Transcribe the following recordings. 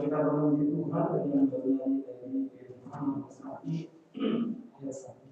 Kita memuji Tuhan dengan bagian dari firman ayat 1.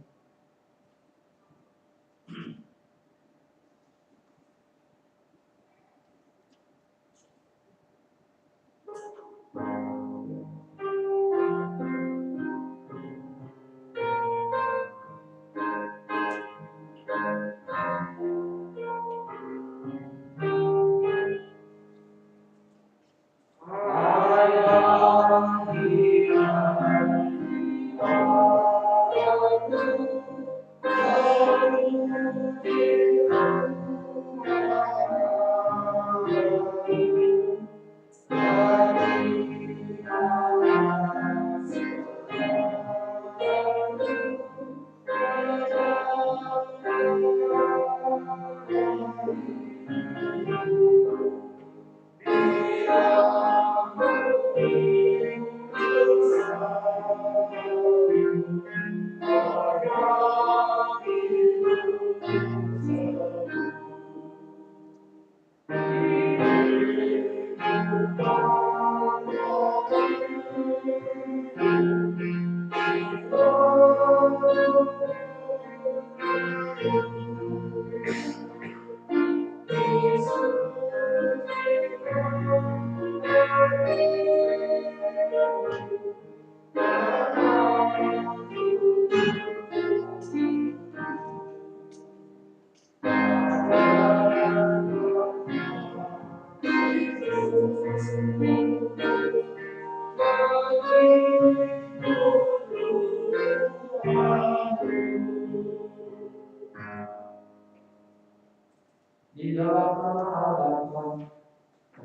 Di dalam nama Allah Bapa,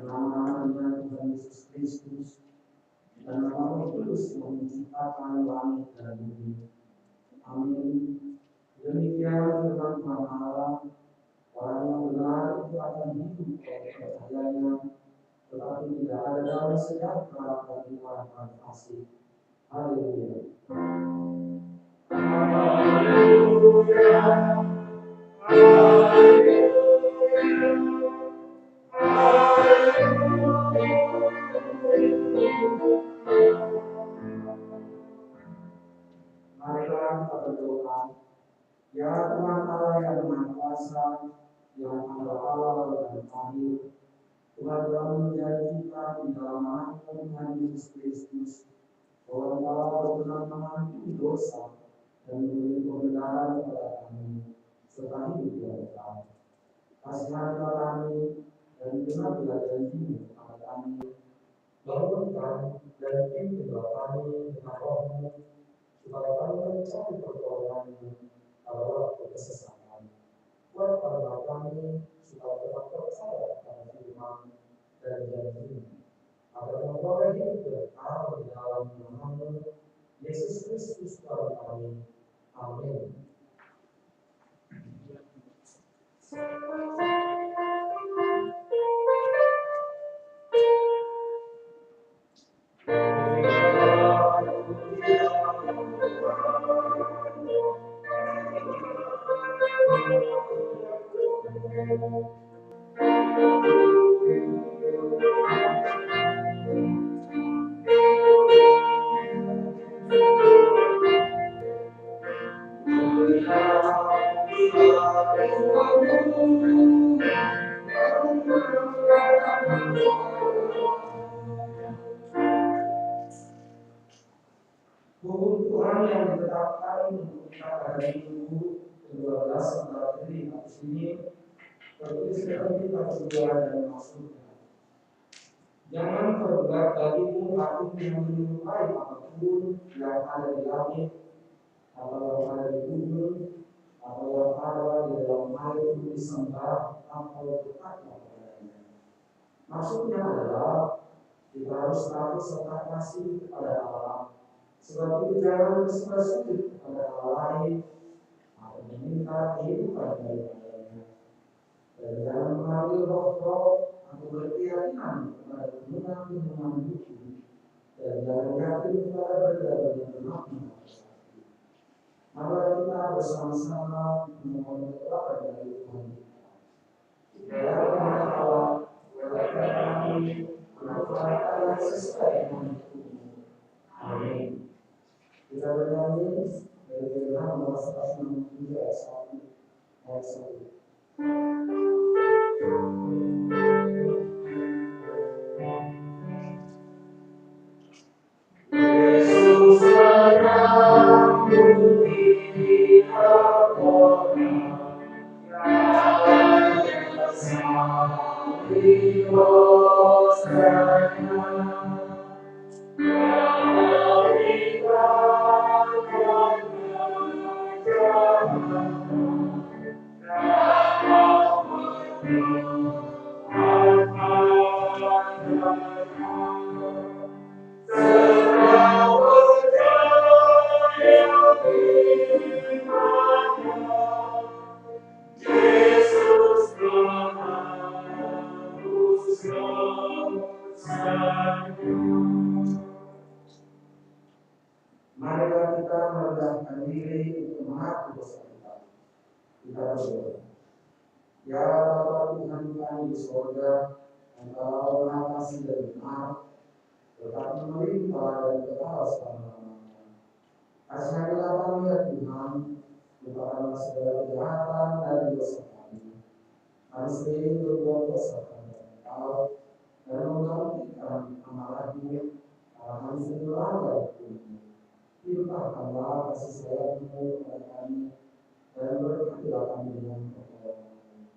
nama Tuhan Yesus Kristus, dan nama Roh Kudus yang menciptakan langit dan bumi. Amin. Demikian firman Tuhan Allah, orang yang benar itu akan hidup oleh percayanya, tetapi tidak ada damai sejahtera bagi orang fasik. Haleluya. Haleluya. Marilah kita berdoa. Ya Tuhan Allah yang Maha Kuasa, yang ada awal dan akhir, Tuhan telah menjanjikan di dalam nama Tuhan Yesus Kristus bahwa Engkau benar mengampuni dosa dan memberi kebenaran kepada kami serta hidup yang kekal. Kasihanilah kami dan genaplah janji-Mu kepada kami. Bangunkan dan pimpinlah kami dengan Roh-Mu supaya kami mencari pertolongan-Mu pada waktu kesesatan. Kuatkanlah kami supaya tetap percaya pada firman dan janji-Mu, agar memperoleh hidup kekal di dalam nama-Mu, Yesus Kristus Tuhan kami. Amin. Hukum Tuhan yang ditetapkan untuk kita pada Minggu ke-12 setelah dari kasus ini tertulis dalam kitab kedua dan maksudnya. Jangan perbuat bagimu apapun yang menyerupai apapun yang ada di langit, atau yang ada di bumi, atau yang ada di dalam air untuk disembah atau berkata kepadanya. Maksudnya adalah kita harus takut serta kasih kepada Allah. Sebab itu jangan bersuka-suka kepada Allah lain atau meminta kehidupan daripadanya. Dan jangan mengambil roh-roh atau berkeyakinan kepada kebenaran itu. Dan jangan yakin kepada benda-benda yang bermakna. Maka kita bersama-sama memohon kekuatan dari Tuhan kita. Supaya kepada Allah, berkat kami, manfaatkan sesuai dengan hukum. Amin. Kita bernyanyi dari Firman nomor 163 ayat 1. Yesus terang bumi terpona, yang bersama marilah kita merendahkan diri untuk mengaku dosa kita. Kita berdoa. Ya Bapa Tuhan kami di surga, Engkau Maha Kasih dan benar, tetap melimpah dan kekal selama-lamanya. Kasihanilah kami ya Tuhan, lupakanlah segala kejahatan dan dosa kami. Kami sering berbuat dosa kepada Engkau dan menggantikan amarah-Mu, karena kami sering melanggar hukum-Mu. Limpahkanlah kasih sayang-Mu kepada kami dan berkatilah kami dengan pertolongan-Mu.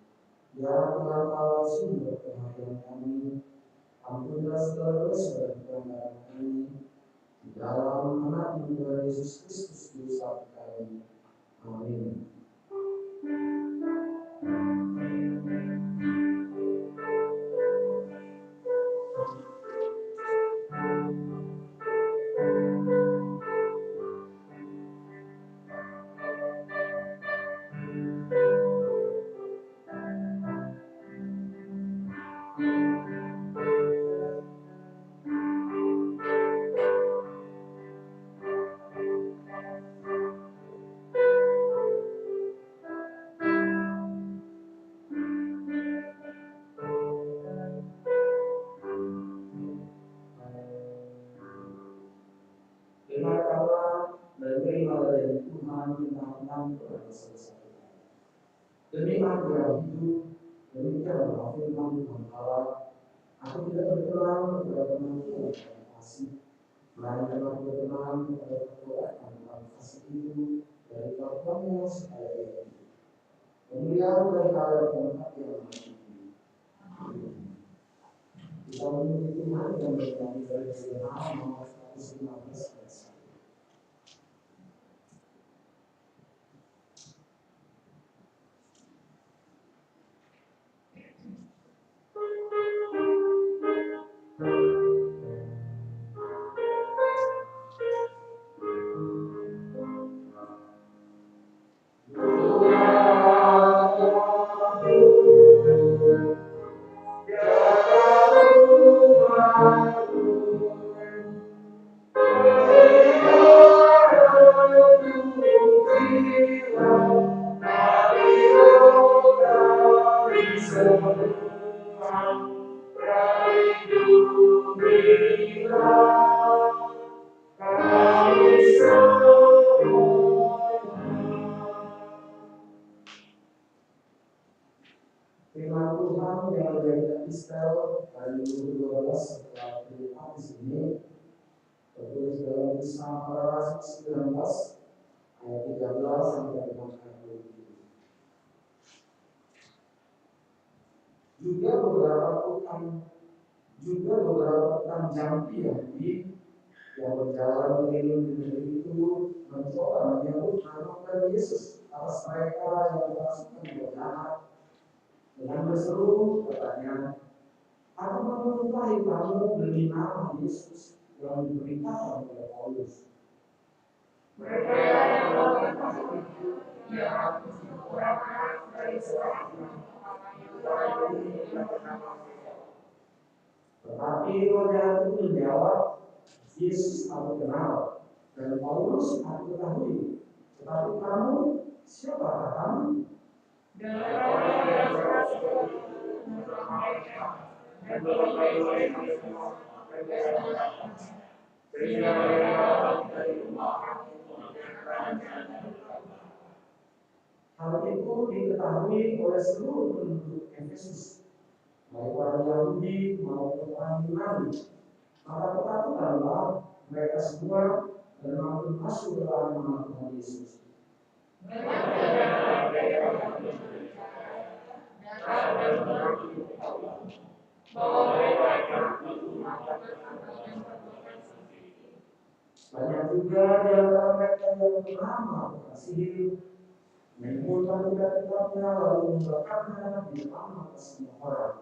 Ya Tuhan Allah, sumber kematian kami, ampunilah segala dosa dan pelanggaran kami. Di dalam Anak-Mu Tuhan Yesus Kristus Juru kami. Amin. Dengarkanlah dan terimalah dari Tuhan tentang kami telah selesai. Demi aku yang hidup, demikianlah firman Tuhan Allah. Aku tidak berkenan kepada kemampuan dan kasih, melainkan aku berkenan kepada kekuatan dan kasih itu dari Bapa-Mu supaya Dia hidup. Kemuliaan dari Allah tempat yang mati. Kita memuji Tuhan dan bernyanyi dari Firman nomor 115. Firman Tuhan yang dari Kisah Samuel dari 12 setelah di sini tertulis dalam Kisah Para Rasul 19 ayat 13 sampai dengan ayat 20. Juga beberapa tukang jampi Yahudi yang berjalan keliling di negeri itu mencoba menyebut nama Tuhan Yesus atas mereka yang melakukan jahat dengan berseru katanya, aku menyukai kamu demi nama Yesus yang diberitakan oleh Paulus. Mereka yang melakukan itu yang orang dari tetapi orang itu menjawab, Yesus aku kenal dan Paulus aku ketahui, tetapi kamu siapakah kamu? Dan orang yang hal itu diketahui oleh seluruh penduduk Efesus, baik orang Yahudi maupun orang Yunani. Maka ketakutanlah mereka semua dan makin masuk ke dalam nama Tuhan Yesus. Banyak juga di antara mereka yang bernama sihir, mengumpulkan kitab-kitabnya lalu membakarnya di depan mata semua orang.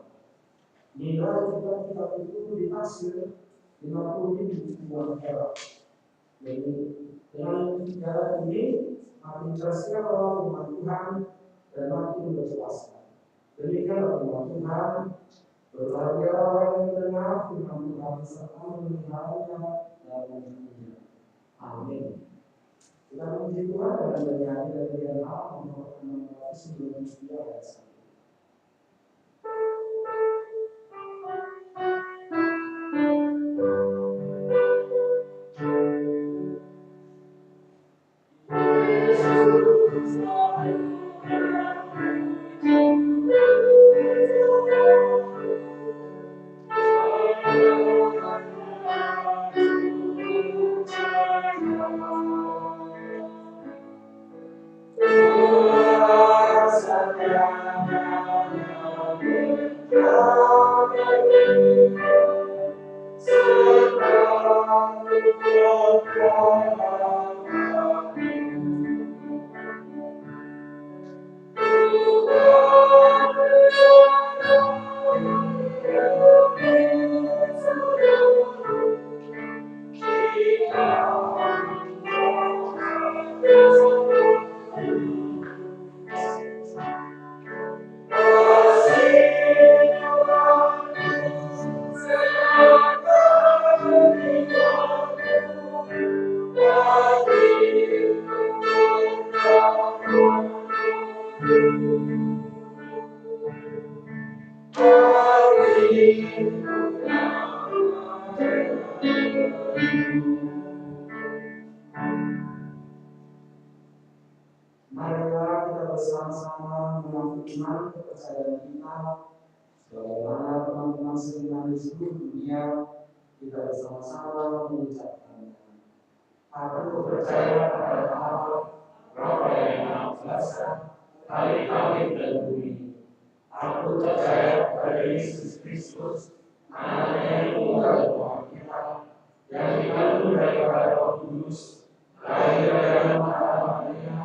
Nilai kitab-kitab itu ditaksir 50.000 uang perak. Jadi dengan cara ini makin tersiaplah umat Tuhan dan makin berkuasa. Demikianlah umat Tuhan, berbahagialah orang yang mendengar firman Tuhan serta memeliharanya dan mengikutinya. Amin. Kita memuji Tuhan dengan bernyanyi dari bagian A nomor 693 ayat 1. Marilah kita bersama-sama mengamalkan kepercayaan kita sebagaimana teman-teman seiman di seluruh dunia. Kita bersama-sama mengucapkan, aku percaya kepada Allah, Bapa yang Maha Kuasa, Khalik dan bumi. Aku percaya kepada Yesus Kristus, Anaknya yang tunggal Tuhan kita, yang dikandung daripada Roh Kudus, lahir dari Maria,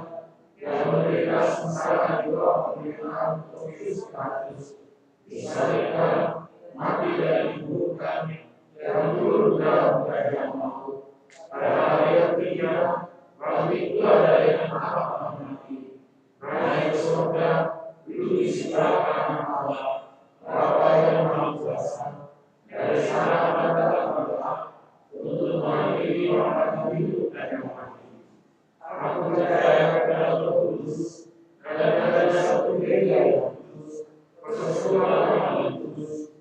yang menderita sengsara di bawah pemerintahan Pontius Pilatus, disalibkan, mati dan dikuburkan, yang turun dalam keadaan maut. Pada hari yang ketiga, bangkit pula dari antara mati, naik ke surga, duduk di sebelah kanan Allah, Bapa yang Maha Kuasa. Dari sana akan datang Allah untuk mengadili orang yang hidup dan yang mati. Aku percaya kepada Roh Kudus, dan kepada satu gereja yang kudus, persekutuan yang kudus,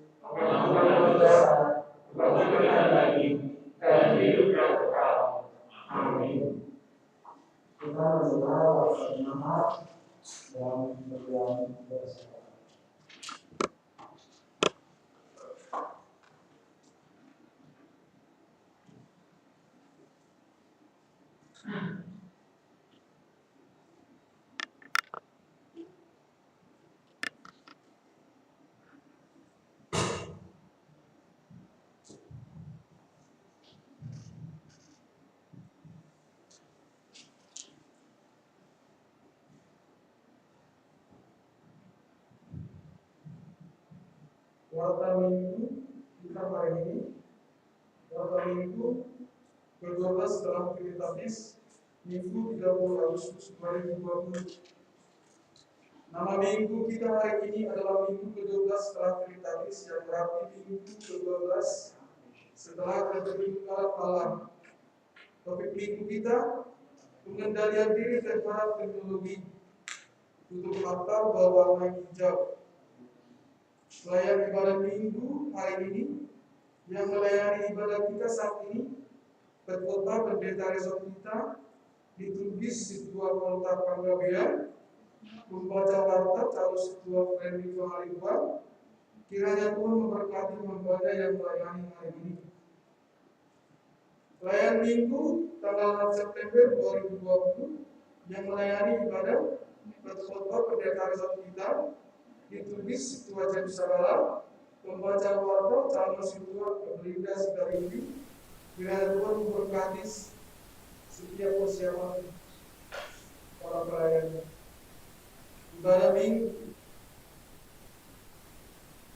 data minggu kita hari ini, data minggu ke-12 dalam aktivitas Minggu 30 Agustus 2020. Nama minggu kita hari ini adalah Minggu ke-12 setelah aktivitas yang berarti Minggu ke-12 setelah ketertinggalan malam. Topik minggu kita pengendalian diri terhadap teknologi. Tutup mata berwarna hijau. Pelayan ibadah minggu hari ini yang melayani ibadah kita saat ini, Ketua Pendeta Resort kita, ditulis Ketua Kota Panggabean, membaca warta calon Ketua Freddy Fahaliwan. Kiranya Tuhan memberkati membaca yang melayani hari ini. Pelayan minggu tanggal 6 September 2020 yang melayani ibadah Ketua Pendeta Resort kita, ditulis Ketua James Sabala, membaca warta calon Ketua Belinda Sidarindi. Kiranya Tuhan memberkati setiap persiapan para pelayan. Ibadah minggu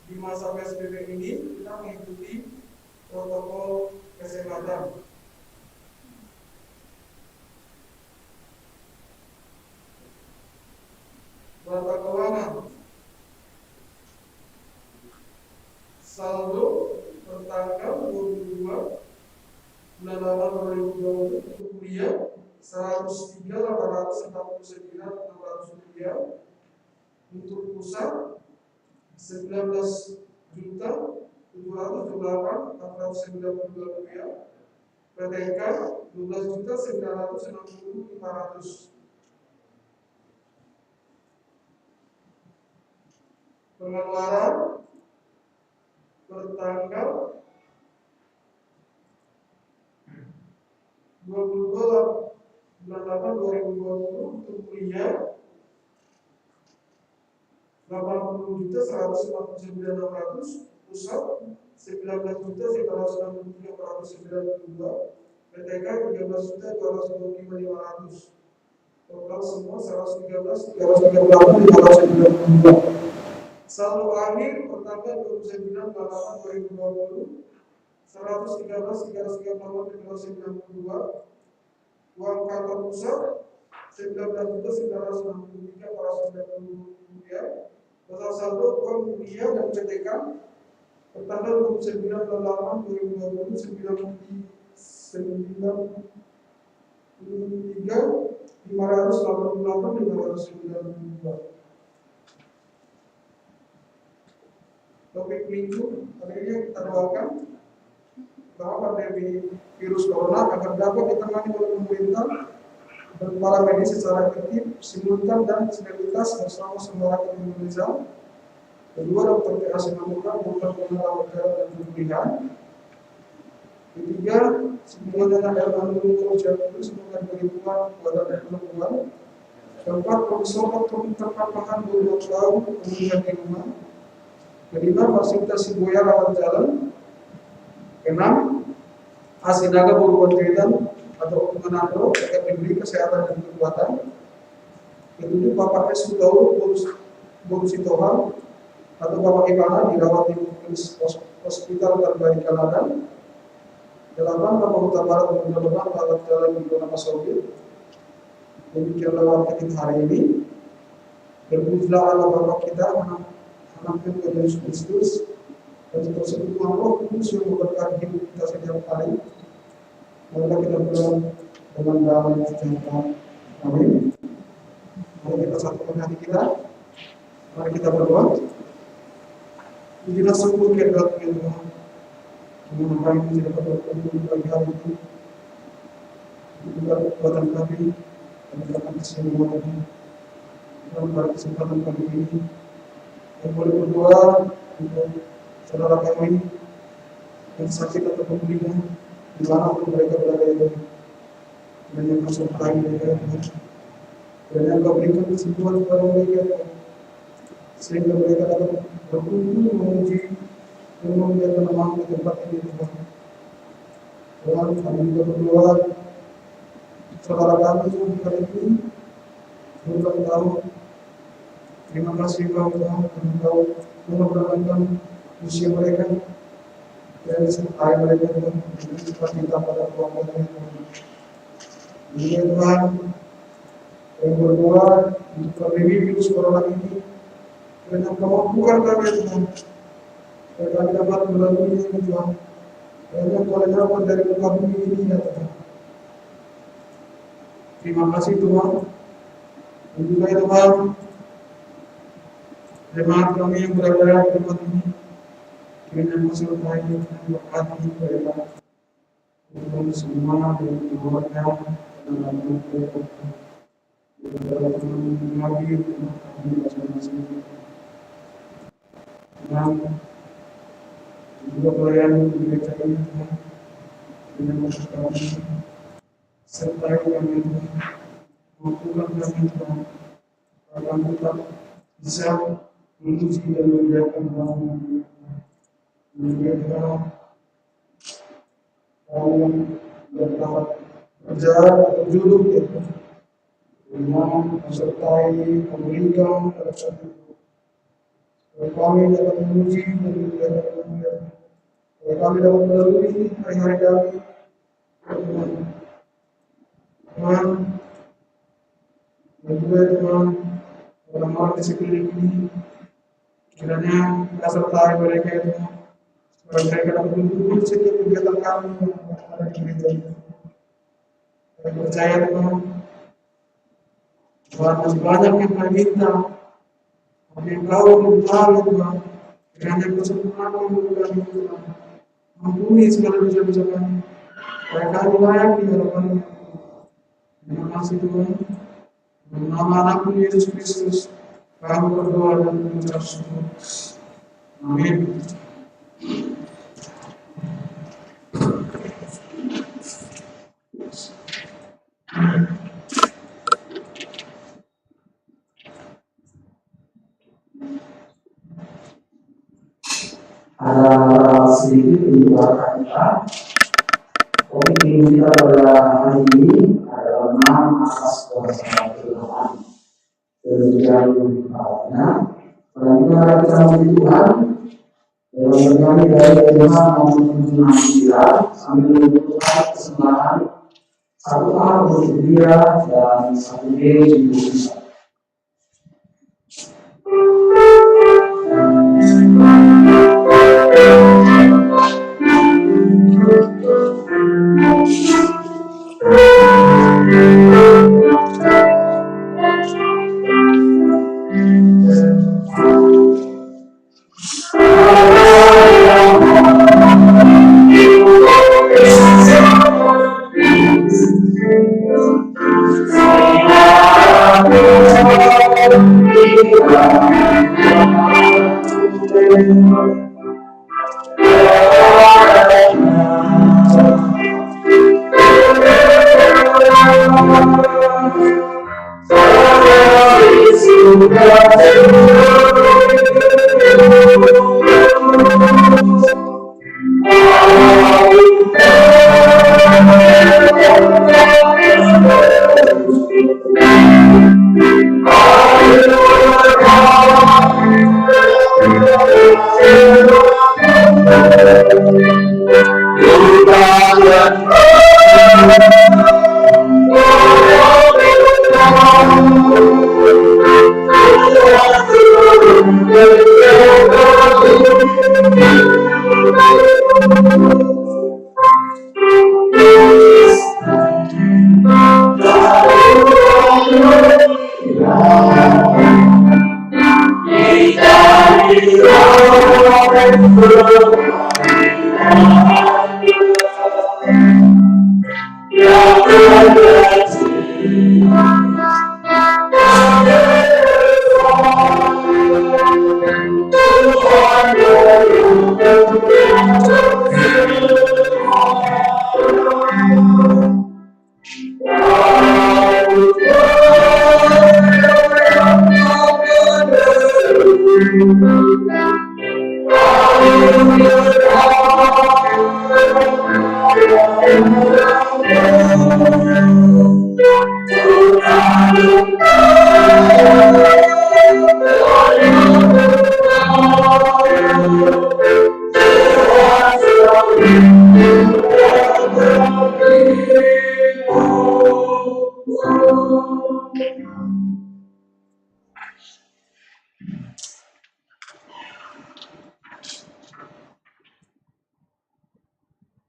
di masa PSBB ini kita mengikuti protokol kesehatan. Data keuangan. Saldo per tanggal 22 bulan 8 2020 untuk kuliah 103.849.600 rupiah, untuk pusat 19.728.492 rupiah, PTK 12.960.500. Pengeluaran per tanggal 22 bulan 8 2020 untuk kuliah 80.149.600, pusat 19.963.492, PTK 13.225.500. Total semua 113.338.592. Saldo akhir per tanggal 29 bulan 8 2020 113.338.592. Uang kantor pusat 19.963.492 rupiah. Total saldo uang kuliah dan PTK per tanggal 29 bulan 8 2020 588.592. Topik minggu hari ini kita doakan bahwa pandemi virus corona akan dapat ditangani oleh pemerintah dan para medis secara efektif, simultan dan sinergitas bersama semua rakyat Indonesia. Kedua, Dr. P.A. Simanjuntak bukan pengelola negara dan pemulihan. Ketiga, semuanya dalam mendukung jatuh semoga diberi Tuhan kepada kehidupan. Keempat, Profesor Dr. Terpapahan 22 tahun kemudian di rumah. Kelima, fasilitas Sibuya rawat jalan. Keenam, Asinaga Buruan Tredan atau Menandro akan diberi kesehatan dan kekuatan. Ketujuh, Bapak S. Sudau Borusitohan atau Bapak Ivana dirawat di Hospital Terbaik Kanada. 8, Bapak Huta Barat Menjelang rawat jalan di Kota Pasogi. Demikianlah waktu kita hari ini. Berpujilah Allah Bapa kita, Anak-anak Tuhan Yesus Kristus, dan persekutuan Roh Kudus yang memberkati hidup kita setiap hari. Mari kita pulang dengan damai sejahtera. Amin. Mari kita satukan hati kita. Mari kita berdoa. Pujilah sungguh kehadirat Tuhan. Dengan kami tidak dapat berkumpul pagi hari ini. Juga kekuatan kami dan dapat kesembuhan kami. Dan pada kesempatan kali ini, yang boleh berdoa untuk saudara kami yang sakit atau pemulihan di mana pun mereka berada ini. Dan yang bersertai mereka, dan yang kau berikan kesembuhan kepada mereka, sehingga mereka dapat berkumpul memuji dan memuliakan nama di tempat ini Tuhan. Tuhan, kami juga berdoa saudara kami yang kali ini berulang tahun. Terima kasih Tuhan, Engkau mengabarkan usia mereka, dan disertai mereka dengan sukacita pada keluarga Tuhan. Juga Tuhan, yang berdoa untuk pandemi virus corona ini, dengan kemampuan kami Tuhan, dan kami dapat melalui ini Tuhan, banyak perlengkapan dari muka bumi ini ya Tuhan. Terima kasih Tuhan. Dan juga Tuhan, jemaat kami yang berada di tempat ini, kiranya menyertai dan berkati mereka, Tuhan semua dan keluarga dalam mereka, dalam mengambil kami masing-masing. Dan juga pelayanan di gereja ini Tuhan, dengan maksud kami, sertai kami Tuhan, mampukan kami Tuhan, agar tetap bisa memuji dan memuliakan nama-Mu. Memuliakan kami yang dapat berjalan atau duduk ya Tuhan, dengan menyertai pemberikan pada saat itu. Supaya kami dapat memuji dan memuliakan nama-Mu. Supaya kami dapat melalui hari-hari kami, Tuhan. Tuhan, dan juga Tuhan, orang-orang di sekeliling ini, kiranya kita sertai mereka Tuhan, supaya mereka dapat mendukung setiap kegiatan kami yang ada di gereja ini. Kami percaya Tuhan, Tuhan masih banyak yang kami minta, tapi Engkau mengetahui Tuhan, kiranya kesempurnaan kami Tuhan, ampuni segala dosa-dosa kami, supaya kami layak di hadapan-Mu. Terima kasih Tuhan. Dalam nama Anakmu Yesus Kristus, kami berdoa dan mengucap syukur. Amin. Ada sedikit penjelasan kita. Topik kita pada hari ini adalah 6 asas kuasa Tuhan. Demikian awalnya, bagaimana kita memuji Tuhan dalam berkali dari Tuhan maupun Tuhan sambil membutuhkan kesembahan 1A untuk dia dan 1B untuk kita. Tuhan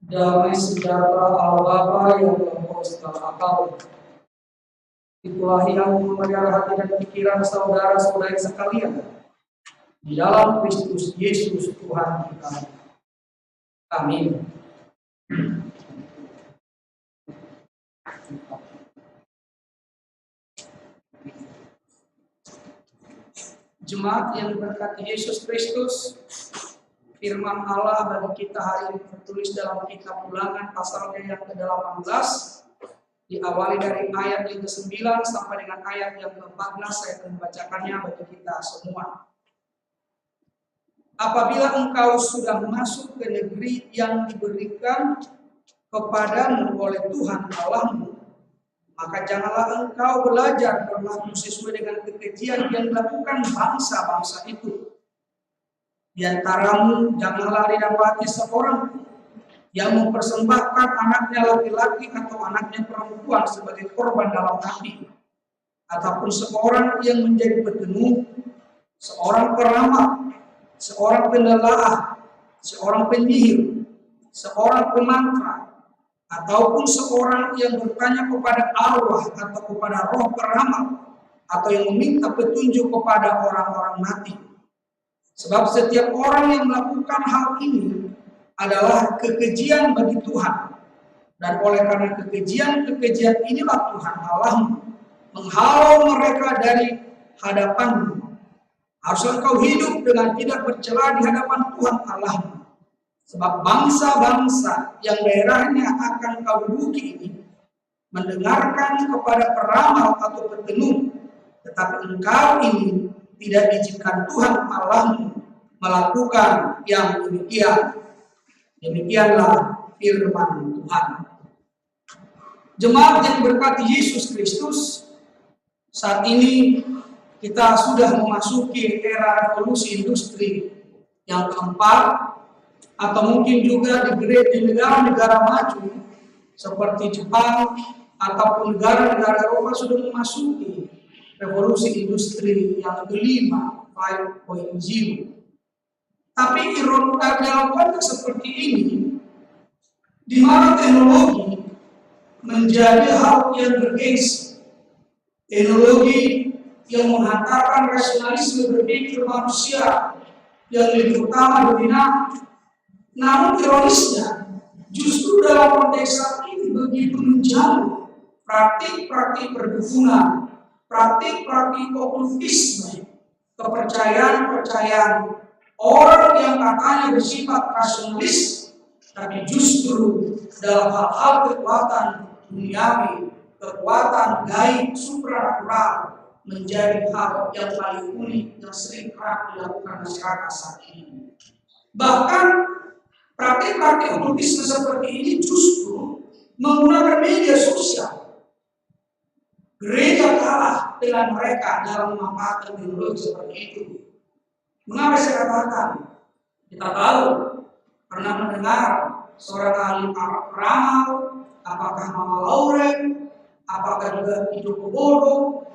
Damai sejahtera Allah Bapa yang Maha Segala Akal, itulah yang memelihara hati dan pikiran saudara-saudari sekalian di dalam Kristus Yesus Tuhan kita. Amin. Jemaat yang diberkati Yesus Kristus, firman Allah bagi kita hari ini tertulis dalam kitab Ulangan pasalnya yang ke-18, diawali dari ayat yang ke-9 sampai dengan ayat yang ke-14. Saya akan membacakannya bagi kita semua. Apabila engkau sudah masuk ke negeri yang diberikan kepadamu oleh Tuhan Allahmu, maka janganlah engkau belajar berlaku sesuai dengan kekejian yang dilakukan bangsa-bangsa itu. Di antaramu janganlah didapati seorang yang mempersembahkan anaknya laki-laki atau anaknya perempuan sebagai korban dalam api, ataupun seorang yang menjadi petenuh, seorang peramal, seorang penelaah, seorang penyihir, seorang pemantra, ataupun seorang yang bertanya kepada arwah atau kepada roh peramal, atau yang meminta petunjuk kepada orang-orang mati. Sebab setiap orang yang melakukan hal ini adalah kekejian bagi Tuhan. Dan oleh karena kekejian inilah Tuhan Allahmu menghalau mereka dari hadapanmu. Haruslah engkau hidup dengan tidak bercela di hadapan Tuhan Allahmu. Sebab bangsa-bangsa yang daerahnya akan kau duduki ini mendengarkan kepada peramal atau petenuh, tetapi engkau ini tidak diizinkan Tuhan Allahmu melakukan yang demikian. Demikianlah firman Tuhan. Jemaat yang berkati Yesus Kristus, saat ini kita sudah memasuki era revolusi industri yang keempat, atau mungkin juga di negara-negara maju seperti Jepang ataupun negara-negara Eropa sudah memasuki revolusi industri yang kelima, 5.0. Tapi dalam konteks seperti ini, di mana teknologi menjadi hal yang bergengsi, teknologi yang menghantarkan rasionalisme berpikir manusia yang lebih utama dominan. Namun ironisnya, justru dalam konteks saat ini begitu menjauh praktik-praktik perdukunan, praktik-praktik okultisme, kepercayaan-kepercayaan orang yang katanya bersifat rasionalis, tapi justru dalam hal-hal kekuatan duniawi, kekuatan gaib, supranatural, menjadi hal yang paling unik yang sering kerap dilakukan masyarakat saat ini. Bahkan praktik-praktik okultisme seperti ini justru menggunakan media sosial. Gereja kalah dengan mereka dalam memanfaatkan teknologi seperti itu. Mengapa saya katakan? Kita tahu, pernah mendengar seorang ahli peramal, apakah Mama Lauren, apakah juga Hidup Bodoh,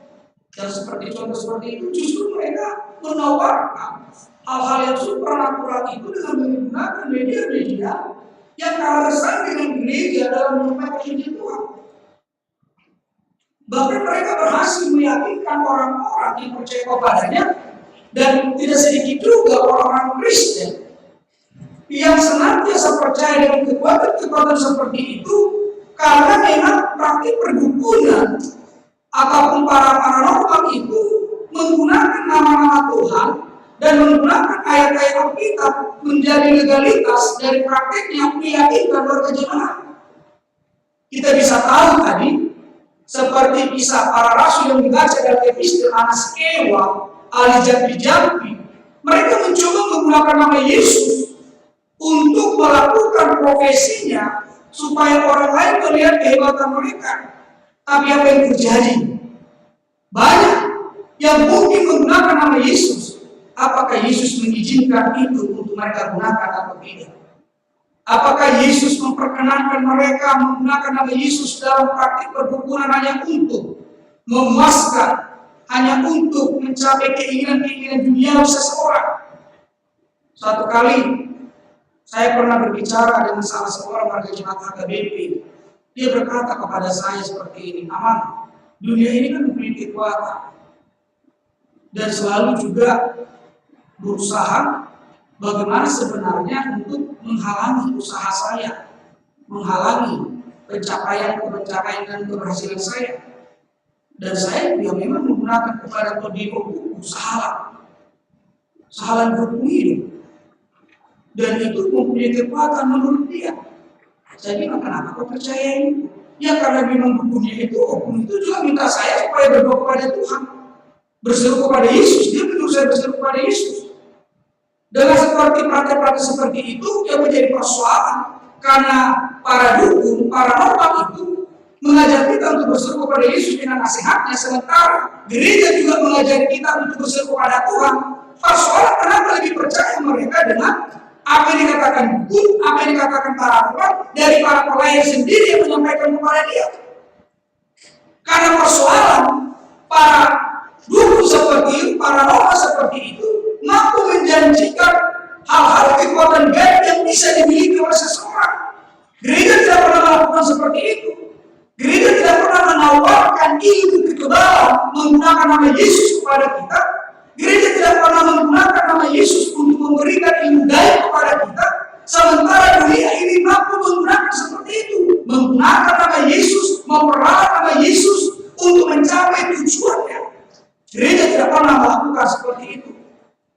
dan seperti contoh seperti itu, justru mereka menawarkan hal-hal yang supranatural itu dengan menggunakan media-media yang kalah besar dengan gereja dalam menyampaikan Injil Tuhan. Bahkan mereka berhasil meyakinkan orang-orang yang percaya kepadanya, dan tidak sedikit juga orang-orang Kristen yang senantiasa percaya dengan kekuatan-kekuatan seperti itu, karena memang praktik perdukunan ataupun para paranormal itu menggunakan nama-nama Tuhan dan menggunakan ayat-ayat Alkitab menjadi legalitas dari praktiknya meyakinkan warga jemaat. Kita bisa tahu tadi seperti kisah para rasul yang dibaca dalam epistel Anaskewa, ahli jampi-jampi, mereka mencoba menggunakan nama Yesus untuk melakukan profesinya supaya orang lain melihat kehebatan mereka. Tapi apa yang terjadi? Banyak yang mungkin menggunakan nama Yesus. Apakah Yesus mengizinkan itu untuk mereka gunakan atau tidak? Apakah Yesus memperkenankan mereka menggunakan nama Yesus dalam praktik perdukunan hanya untuk memuaskan, hanya untuk mencapai keinginan-keinginan dunia seseorang? Suatu kali saya pernah berbicara dengan salah seorang warga jemaat HKBP. Dia berkata kepada saya seperti ini, "Aman, dunia ini kan mempunyai kekuatan dan selalu juga berusaha bagaimana sebenarnya untuk menghalangi usaha saya, menghalangi pencapaian dan keberhasilan saya. Dan saya ya memang menggunakan kepada Todiko sahalan hukum hidup. Dan itu mempunyai kekuatan menurut dia. Saya bilang, kenapa kau percaya itu? Ya karena memang hukumnya itu juga minta saya supaya berdoa kepada Tuhan, berseru kepada Yesus. Dia menyuruh saya berseru kepada Yesus. Dengan seperti praktek-praktek seperti itu, yang menjadi persoalan karena para dukun, para normal itu mengajar kita untuk berseru kepada Yesus dengan nasihatnya, sementara gereja juga mengajar kita untuk berseru kepada Tuhan. Persoalan kenapa lebih percaya mereka dengan apa yang dikatakan dukun, apa yang dikatakan para normal dari para pelayan sendiri yang menyampaikan kepada dia. Karena persoalan para dukun seperti itu, para normal seperti itu mampu menjanjikan hal-hal kekuatan gaib yang bisa dimiliki oleh seseorang. Gereja tidak pernah melakukan seperti itu. Gereja tidak pernah menawarkan ilmu kekebalan menggunakan nama Yesus kepada kita. Gereja tidak pernah menggunakan nama Yesus untuk memberikan ilmu gaib kepada kita. Sementara dunia ini mampu menggunakan seperti itu, menggunakan nama Yesus, memperalat nama Yesus untuk mencapai tujuannya. Gereja tidak pernah melakukan seperti itu.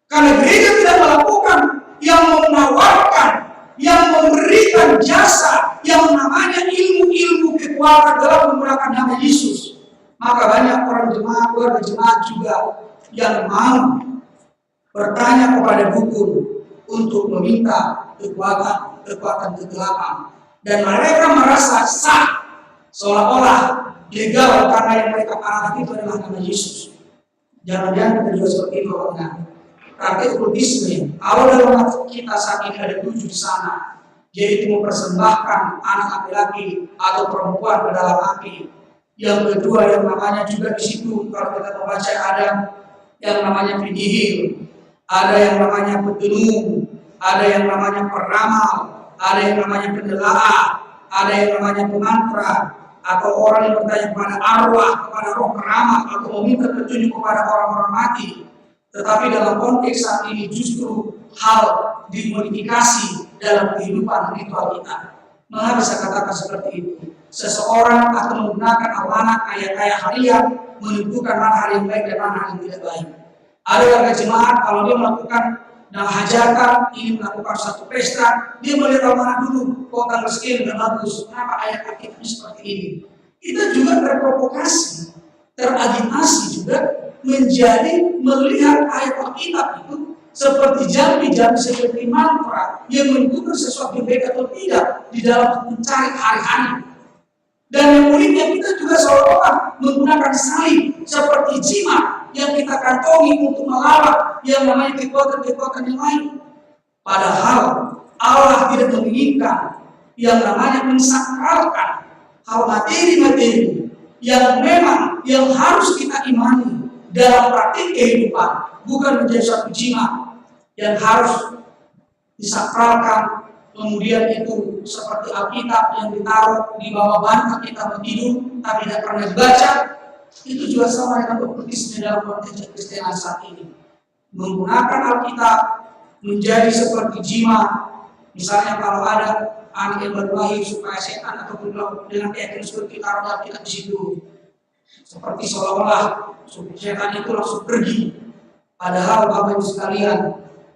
Karena gereja tidak melakukan yang menawarkan, yang memberikan jasa yang namanya ilmu-ilmu kekuatan dalam menggunakan nama Yesus. Maka banyak orang jemaat, warga jemaat juga yang mau bertanya kepada dukun untuk meminta kekuatan kegelapan. Dan mereka merasa sah, seolah-olah legal karena yang mereka parakan itu adalah nama Yesus. Jangan-jangan kita juga seperti itu orangnya. Praktik kultisme, awal dalam kita saat ini ada 7 di sana, yaitu mempersembahkan anak laki-laki atau perempuan ke dalam api. Yang kedua yang namanya juga di situ kalau kita membaca ada yang namanya penyihir, ada yang namanya petunung, ada yang namanya peramal, ada yang namanya pendelaa, ada yang namanya pemantra, atau orang yang bertanya kepada arwah, kepada roh peramal, atau meminta petunjuk kepada orang-orang mati. Tetapi dalam konteks saat ini justru hal dimodifikasi dalam kehidupan ritual kita. Mengapa saya katakan seperti itu? Seseorang akan menggunakan amanat ayat-ayat harian menentukan mana hari yang baik dan mana hari yang tidak baik. Ada warga jemaat kalau dia melakukan hajatan, ingin melakukan satu pesta, dia melihat amanat dulu, kok tanggal sekian sudah bagus, kenapa ayat Alkitab seperti ini? Kita juga terprovokasi, teragitasi juga menjadi melihat ayat Alkitab itu seperti jambi-jambi, seperti mantra yang menentukan sesuatu yang baik atau tidak di dalam mencari hari-hari. Dan yang uniknya kita juga seolah-olah menggunakan salib seperti jimat yang kita kantongi untuk melawan yang namanya kekuatan-kekuatan yang lain. Padahal Allah tidak menginginkan yang namanya mensakralkan hal materi-materi yang memang yang harus kita imani dalam praktik kehidupan, bukan menjadi satu jimat yang harus disakralkan. Kemudian itu seperti Alkitab yang ditaruh di bawah bantal kita tidur tapi tidak pernah dibaca. Itu juga sama dengan okkultisme dalam konteks Kristen saat ini. Menggunakan Alkitab menjadi seperti jimat. Misalnya kalau ada anak yang baru lahir supaya setan ataupun dengan keyakinan seperti taruh Alkitab di situ. Seperti seolah-olah setan itu langsung pergi. Padahal Bapak Ibu sekalian,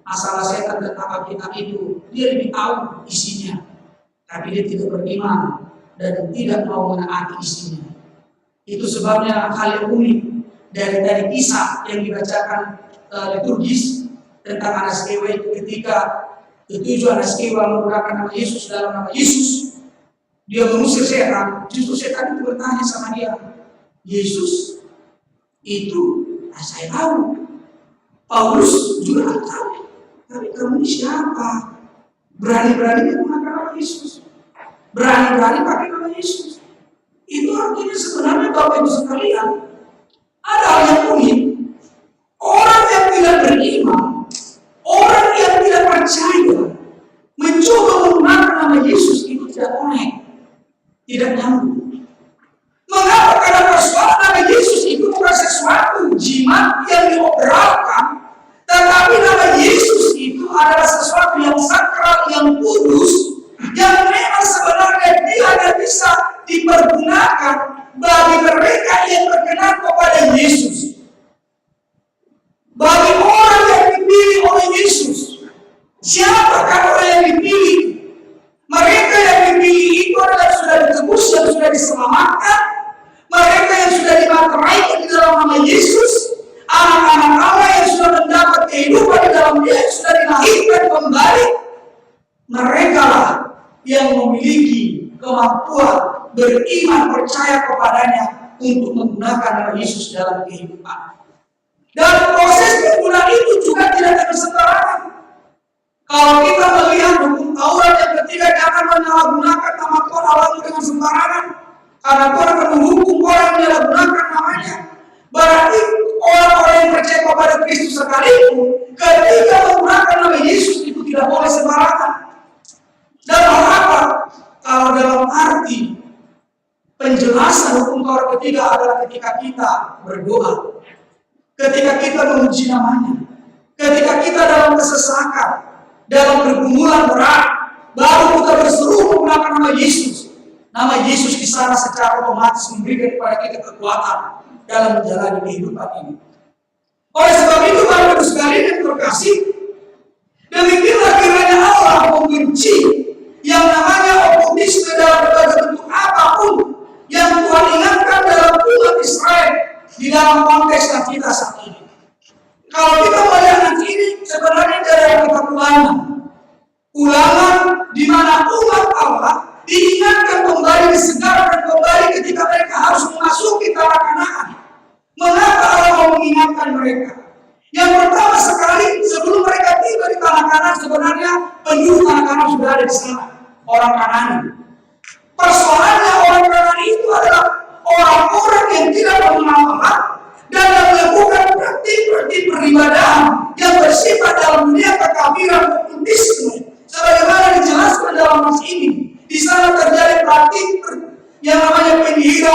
masalah setan tentang Alkitab itu, dia lebih tahu isinya, tapi dia tidak beriman dan tidak mau menaati isinya. Itu sebabnya hal yang unik dari kisah yang dibacakan liturgis tentang Anaskewa itu ketika ketujuh Anaskewa menggunakan nama Yesus dalam nama Yesus, dia mengusir setan. Justru setan itu bertanya sama dia, Yesus itu saya tahu, Paulus juga tahu. Tapi kamu ini siapa? berani-berani menggunakan nama Yesus, berani-berani pakai nama Yesus. Itu artinya sebenarnya Bapak Ibu sekalian, ada hal yang unik. Orang yang tidak beriman, orang yang tidak percaya, mencoba menggunakan nama Yesus itu tidak connect, tidak nyambung. Mengapa? Karena persoalan nama Yesus itu bukan sesuatu jimat yang dioperalkan, tetapi nama Yesus itu adalah sesuatu yang sakral, yang kudus, yang memang sebenarnya dia hanya bisa dipergunakan bagi mereka yang berkenan kepada Yesus. Bagi orang yang dipilih oleh Yesus. Siapakah orang yang dipilih? Mereka yang dipilih itu adalah yang sudah ditebus, yang sudah diselamatkan, mereka yang sudah dimateraikan di dalam nama Yesus, anak-anak Allah yang sudah mendapat kehidupan di dalam Dia, yang sudah dilahirkan kembali. Mereka lah yang memiliki kemampuan beriman, percaya kepadanya untuk menggunakan nama Yesus dalam kehidupan. Dan proses penggunaan itu juga tidak dengan sembarangan. Kalau kita melihat hukum Taurat yang ketiga, jangan menyalahgunakan nama Tuhan Allahmu dengan sembarangan, karena Tuhan akan menghukum orang yang menyalahgunakan namanya. Berarti orang-orang yang percaya kepada Kristus sekalipun, ketika menggunakan nama Yesus itu tidak boleh sembarangan. Dalam apa? Kalau dalam arti penjelasan hukum Taurat ketiga adalah ketika kita berdoa, ketika kita memuji namanya, ketika kita dalam kesesakan, dalam pergumulan berat, baru kita berseru menggunakan nama Yesus. Nama Yesus di sana secara otomatis memberikan kepada kita kekuatan dalam menjalani kehidupan ini. Oleh sebab itu, Bapak Ibu sekalian yang terkasih, demikianlah kiranya Allah membenci yang namanya oportunisme dalam berbagai bentuk apapun yang Tuhan ingatkan dalam umat Israel di dalam konteks kita saat ini. Kalau kita melihat nanti ini sebenarnya dari kita ulangan di mana umat Allah diingatkan kembali, disegarkan kembali ketika mereka harus memasuki tanah Kanaan. Mengapa Allah mau mengingatkan mereka? Yang pertama sekali, sebelum mereka tiba di tanah Kanaan, sebenarnya penduduk tanah Kanaan sudah ada di sana, orang Kanaan. Persoalannya orang Kanaan itu adalah orang-orang yang tidak mengenal Allah dan yang melakukan praktik-praktik peribadahan yang bersifat dalam dunia kekafiran okultisme, sebagaimana dijelaskan dalam nas ini. Di sana terjadi praktik yang namanya penyihir,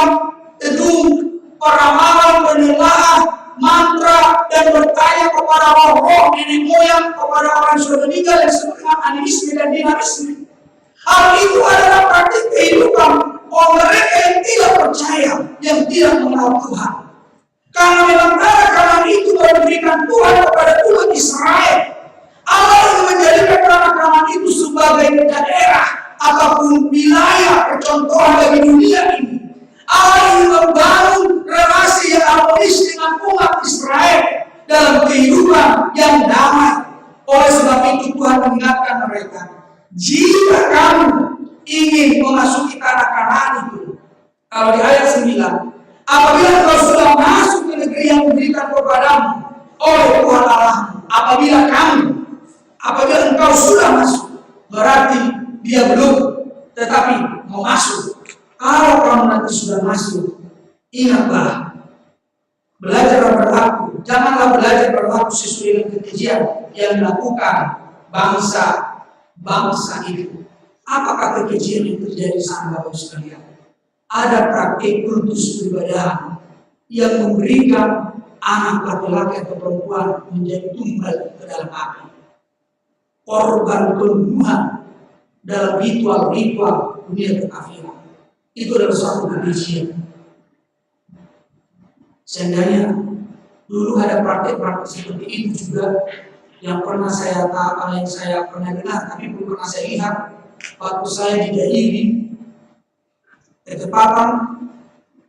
tedung, peramalan, penelaah, mantra, dan bertanya kepada roh-roh nenek moyang, kepada orang yang sudah meninggal yang disebut dengan animisme dan dinamisme. Hal itu adalah praktik kehidupan orang mereka yang tidak percaya, yang tidak mengenal Tuhan. Karena memang tanah itu memberikan Tuhan kepada umat Israel. Allah yang menjadikan tanah itu sebagai daerah ataupun wilayah percontohan bagi dunia ini. Allah yang membangun relasi yang harmonis dengan umat Israel dalam kehidupan yang damai. Oleh sebab itu Tuhan mengingatkan mereka, jika kamu ingin memasuki tanah Kanaan itu, kalau di ayat 9, apabila kau sudah masuk ke negeri yang diberikan kepadamu oleh Tuhan Allahmu, apabila engkau sudah masuk, berarti dia belum, tetapi mau masuk. Kalau kamu nanti sudah masuk, ingatlah, belajar berlaku. Janganlah belajar berlaku sesuai dengan kekejian yang dilakukan bangsa itu. Apakah kekejian yang terjadi sana, Bapak sekalian? Ada praktik kultus peribadahan yang memberikan anak laki-laki atau perempuan menjadi tumbal ke dalam api. Korban pembunuhan dalam ritual-ritual dunia kekafiran. Itu adalah suatu kekejian. Seandainya dulu ada praktik-praktik seperti itu juga yang saya pernah dengar, tapi belum pernah saya lihat waktu saya di Dairi. Ketepatan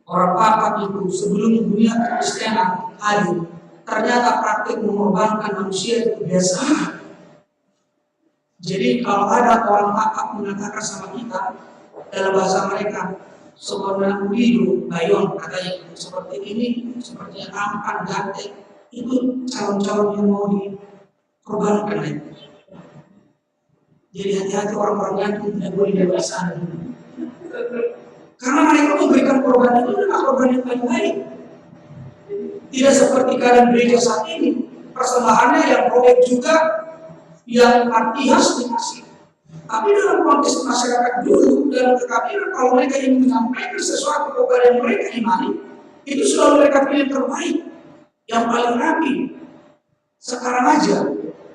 orang Papak itu sebelum dunia Kristianan hadir, ternyata praktik mengorbankan manusia itu biasa. Jadi kalau ada orang Papak mengatakan sama kita dalam bahasa mereka, sebenarnya hidup bayon katanya seperti ini, seperti yang ampan ganteng, itu calon-calon yang mau dikorbankan. Jadi hati-hati orang-orang gantung tidak boleh dewasa dulu. Karena mereka memberikan korban itu adalah korban yang paling baik. Tidak seperti keadaan gereja saat ini, persembahannya yang proyek juga, yang arti harus dikasih. Tapi dalam konteks masyarakat dulu, dalam kekafiran, kalau mereka ingin menyampaikan sesuatu kepada yang mereka imani, itu selalu mereka pilih terbaik, yang paling rapi. Sekarang aja,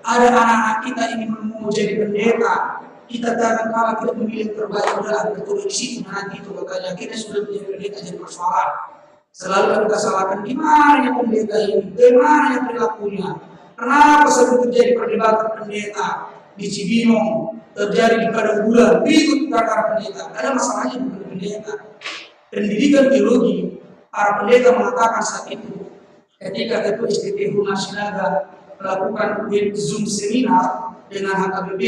ada anak-anak kita ingin mau jadi pendeta, kita jangan kalah kita memilih terbaik adalah ketua di situ nanti itu katanya kita sudah menjadi pendeta jadi persoalan. Selalu kita salahkan gimana yang pendeta ini, bagaimana yang perilakunya, kenapa sering terjadi perdebatan pendeta di Cibinong, terjadi di Padang Bulan, ribut karena pendeta. Ada masalahnya bukan pendeta. Pendidikan teologi, para pendeta mengatakan saat itu, ketika ketua STT Humas Sinaga melakukan Zoom seminar dengan HKBP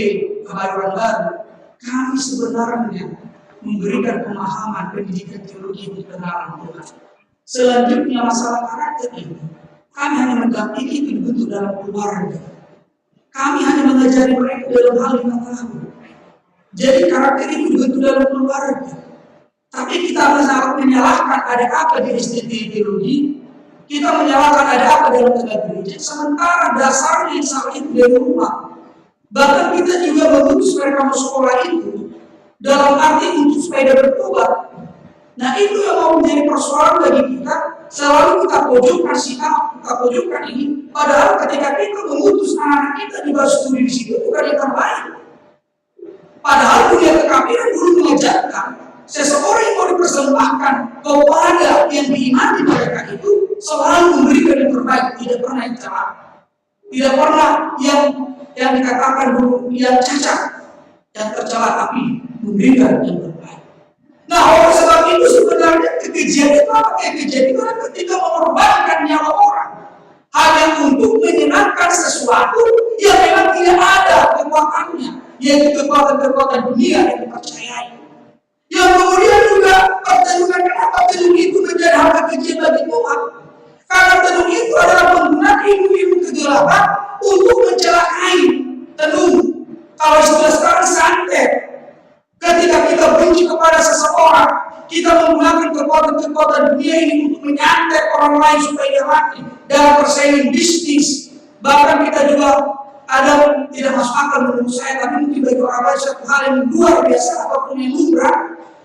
Kebayoran Baru, kami sebenarnya memberikan pemahaman pendidikan teologi untuk kenalan Tuhan. Selanjutnya masalah karakter ini, kami hanya mendampingi itu dibentuk dalam keluarga. Kami hanya mengajari mereka dalam hal yang tahu. Jadi karakter itu dibentuk dalam keluarga. Tapi kita menyalahkan ada apa di STT teologi, kita menyalahkan ada apa dalam tenaga gereja, sementara dasarnya saat itu dari rumah. Bahkan kita juga mengutus mereka mau sekolah itu dalam arti untuk supaya bertobat. Nah itu yang mau menjadi persoalan bagi kita. Selalu kita pojokkan sikap, kita pojokkan ini. Padahal ketika kita mengutus anak-anak kita juga studi di situ bukan yang terbaik. Padahal dunia kekafiran dulu mengajarkan seseorang yang mau dipersembahkan kepada yang diimani mereka itu selalu memberikan yang terbaik, tidak pernah yang celah, tidak pernah yang dikatakan dulu yang cacat, yang tercela, tapi memberikan yang terbaik. Nah, oleh sebab itu sebenarnya kekejian itu apa? Kekejian itu adalah ketika mengorbankan nyawa orang hanya untuk menyenangkan sesuatu yang memang tidak ada kekuatannya, yaitu kekuatan-kekuatan dunia yang dipercayai. Yang kemudian juga pertunjukan kenapa tenun itu menjadi hal kekejian bagi Tuhan? Karena tenun itu adalah menggunakan ilmu-ilmu kegelapan untuk mencelakai tenun. Kalau istilah sekarang santet. Ketika kita benci kepada seseorang, kita menggunakan kekuatan-kekuatan dunia ini untuk menyantet orang lain supaya dia mati dalam persaingan bisnis. Bahkan kita juga ada tidak masuk akal menurut saya, tapi mungkin bagi orang lain satu hal yang luar biasa ataupun yang lumrah.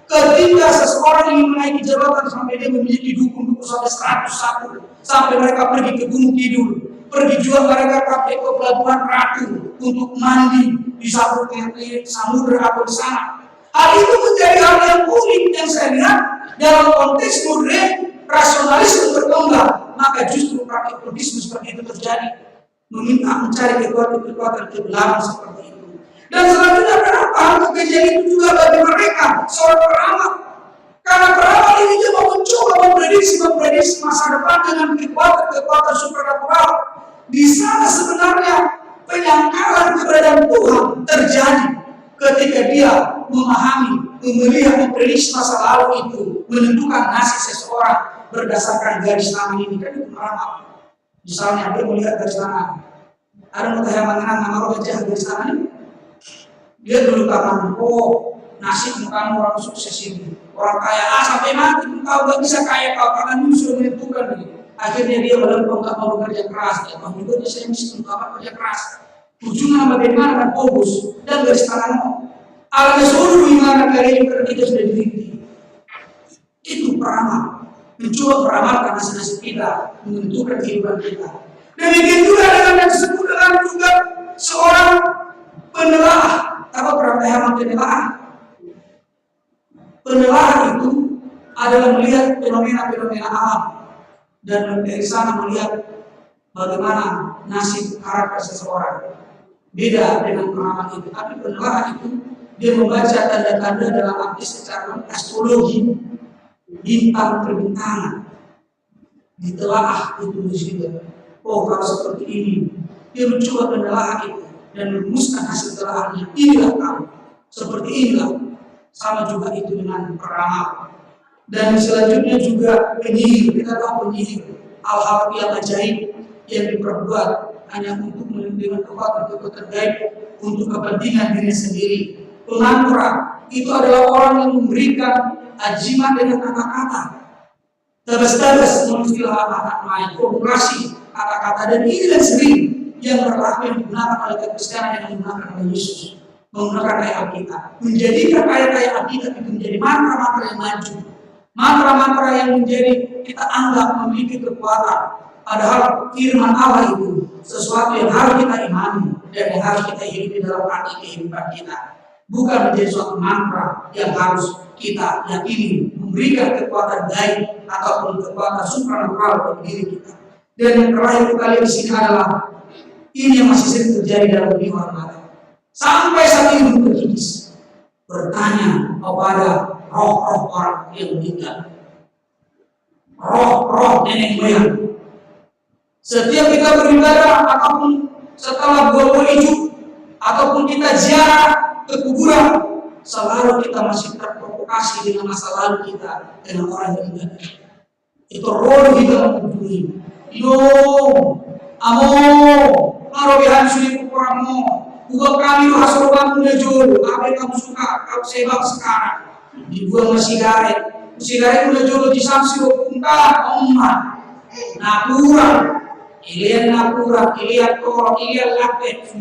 Ketika seseorang ingin menaiki jabatan sampai dia memiliki dukun sampai 101, sampai mereka pergi ke Gunung Kidul, pergi juga mereka pakai ke Pelabuhan Ratu untuk mandi di samudera atau di sana. Hal itu menjadi hal yang unik yang saya lihat dalam konteks modern rasionalisme berkembang, maka justru praktik buddhisme seperti itu terjadi, meminta mencari kekuatan kegelapan seperti itu. Dan selanjutnya kenapa kekejian itu juga bagi mereka seorang peramal? Karena peramal ini dia mau mencoba memprediksi masa depan dengan kekuatan supernatural. Di sana sebenarnya penyangkalan keberadaan Tuhan terjadi ketika dia memahami, melihat, memprediksi masa lalu itu, menentukan nasib seseorang berdasarkan garis tangan ini. Kan itu peramal. Misalnya dia melihat garis tangan, ada mutahaya mengenang nama roh jahat garis tangan ini. Dia dulu kapan, oh nasib kamu orang sukses ini, orang kaya sampai mati pun kau gak bisa kaya kau karena dulu sudah menentukan begitu. Akhirnya dia melempung tak mau bekerja keras, dia mau juga dia saya miskin kapan kerja keras. Ujungnya bagaimana kan fokus dan garis tanganmu. Alami seluruh gimana kali ini karena kita sudah dirinti. Itu peramal, mencoba meramalkan nasib kita, menentukan kehidupan kita. Demikian juga dengan yang disebut dengan juga seorang penelaah. Apa perantahan penelaah? Penelaah itu adalah melihat fenomena-fenomena alam dan dari sana melihat bagaimana nasib karakter seseorang. Beda dengan peramal itu. Tapi penelaah itu dia membaca tanda-tanda dalam arti secara astrologi, bintang perbintangan. Ditelaah itu juga. Oh kalau seperti ini, dia mencoba menelaah itu dan merumuskan hasil telaahnya. Inilah kamu, seperti inilah. Sama juga itu dengan peramal. Dan selanjutnya juga penyihir. Kita tahu penyihir, hal-hal yang ajaib yang diperbuat hanya untuk melindungi kekuatan gaib untuk kepentingan diri sendiri. Pengangguran itu adalah orang yang memberikan ajimat dengan kata-kata, tebas-tebas mengistilah anak main, formulasi kata-kata dan ini dan sering yang berlaku yang digunakan oleh Kekristenan yang digunakan oleh Yesus, menggunakan ayat Alkitab, menjadikan ayat-ayat Alkitab itu menjadi mantra-mantra yang maju, mantra-mantra yang menjadi kita anggap memiliki kekuatan, padahal firman Allah itu sesuatu yang harus kita imani dan yang harus kita hidupi dalam praktik kehidupan kita, bukan menjadi suatu mantra yang harus kita yakini memberikan kekuatan gaib ataupun kekuatan supranatural bagi diri kita. Dan yang terakhir kita lihat di sini adalah ini yang masih sering terjadi dalam dunia orang. Sampai saat ini berkikis bertanya kepada roh-roh orang yang meninggal, roh-roh nenek moyang. Setiap kita beribadah ataupun setelah buah hijau ataupun kita ziarah ke kuburan, selalu kita masih terprovokasi dengan masa lalu kita dengan orang yang meninggal. Itu roh kita menghubungi. Yo, amo, marobihan sulit kurangmu. Buat kami hasil kamu jauh, apa yang kamu suka, kamu sebab sekarang. Dibuang sigaret udah jauh di samsi entah umat. Napura, ilian tolong, ilian lapet,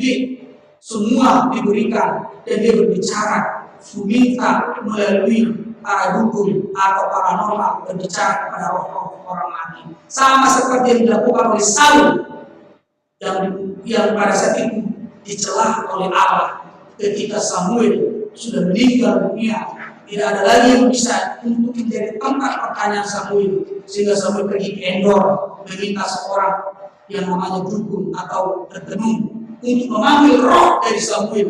semua diberikan dan dia berbicara, meminta melalui para dukun atau paranormal berbicara kepada roh-roh orang mati, sama seperti yang dilakukan oleh Saul yang pada saat itu dicelah oleh Allah ketika Samuel sudah meninggal dunia. Tidak ada lagi yang bisa untuk menjadi tempat pertanyaan Samuel, sehingga Samuel pergi ke Endor meminta seorang yang namanya dukun atau tertenung untuk memanggil roh dari Samuel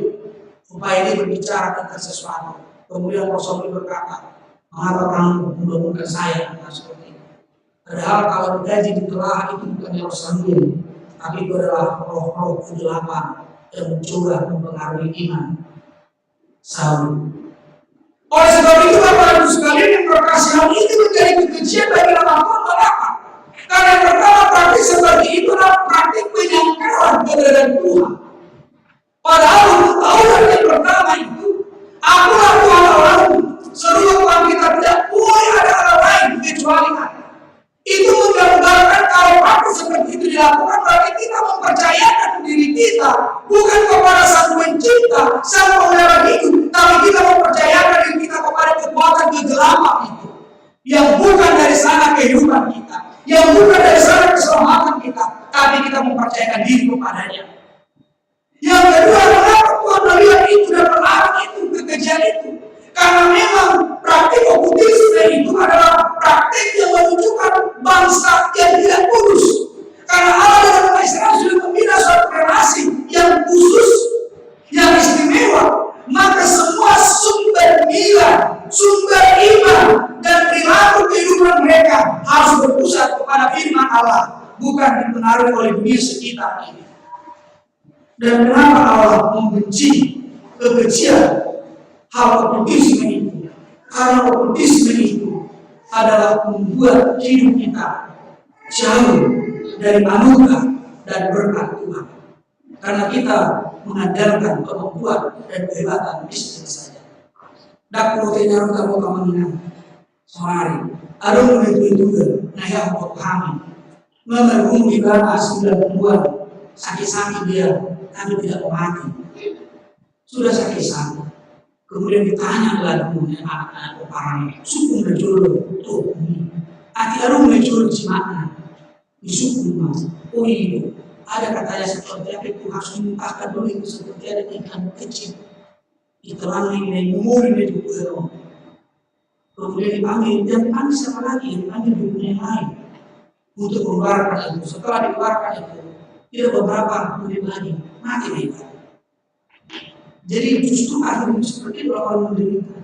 supaya dia berbicara tentang sesuatu. Kemudian roh Samuel berkata, mengapa kamu membangunkan saya? Nah, seperti itu. Padahal kalau digaji ditelaah itu bukan roh Samuel, tapi itu adalah roh-roh kegelapan yang mencoba mempengaruhi iman Saul. Oleh sebab itu Bapak Ibu sekalian yang berkasih, hal ini menjadi kekejian bagi orang tua. Mengapa? Karena yang pertama, praktik seperti itu adalah praktik penyangkalan keberadaan Tuhan. Padahal untuk Taurat yang pertama itu, akulah Tuhan Allahmu, seluruh Tuhan kita tidak boleh ada Allah lain kecuali Aku. Itu menggambarkan kalau praktik seperti itu dilakukan, berarti kita mempercayakan diri kita bukan kepada Sang Pencipta, Sang Pemelihara hidup, tapi kita mempercayakan diri kita kepada kekuatan kegelapan itu, yang bukan dari sana kehidupan kita, yang bukan dari sana keselamatan kita, tapi kita mempercayakan diri kepadanya. Yang kedua, mengapa Tuhan melihat itu dan melarang itu, kekejian itu? Karena memang praktik okultisme itu adalah praktik yang menunjukkan bangsa yang tidak kudus. Karena Allah dan bangsa Israel sudah membina suatu relasi yang khusus, yang istimewa. Maka semua sumber nilai, sumber iman, dan perilaku kehidupan mereka harus berpusat kepada firman Allah, bukan dipengaruhi oleh dunia sekitar ini. Dan kenapa Allah membenci kekejian hal okultisme itu? Karena okultisme itu adalah membuat hidup kita jauh dari anugerah dan berkat Tuhan. Karena kita mengandalkan kemampuan dan kehebatan istri saja. Dak proteinnya kamu kemana? Sorry, ada menentu juga. Nah yang mau pahami, memerhum di bawah 9 bulan sakit-sakit dia, tapi tidak mau mati. Sudah sakit-sakit. Kemudian ditanya lagi anak-anak orang suku ngejolo tuh ini. Ati arum ngejolo cimana di suku mas. Oh iya, ada katanya seperti apa itu harus dimuntahkan dulu itu seperti ada ikan kecil. Itulah ini memori itu pulau. Kemudian dipanggil, dia dipanggil siapa lagi? Dipanggil dunia yang lain untuk mengeluarkan itu. Setelah dikeluarkan itu, tidak beberapa kemudian lagi mati mereka. Jadi justru akhirnya seperti itu orang menderita.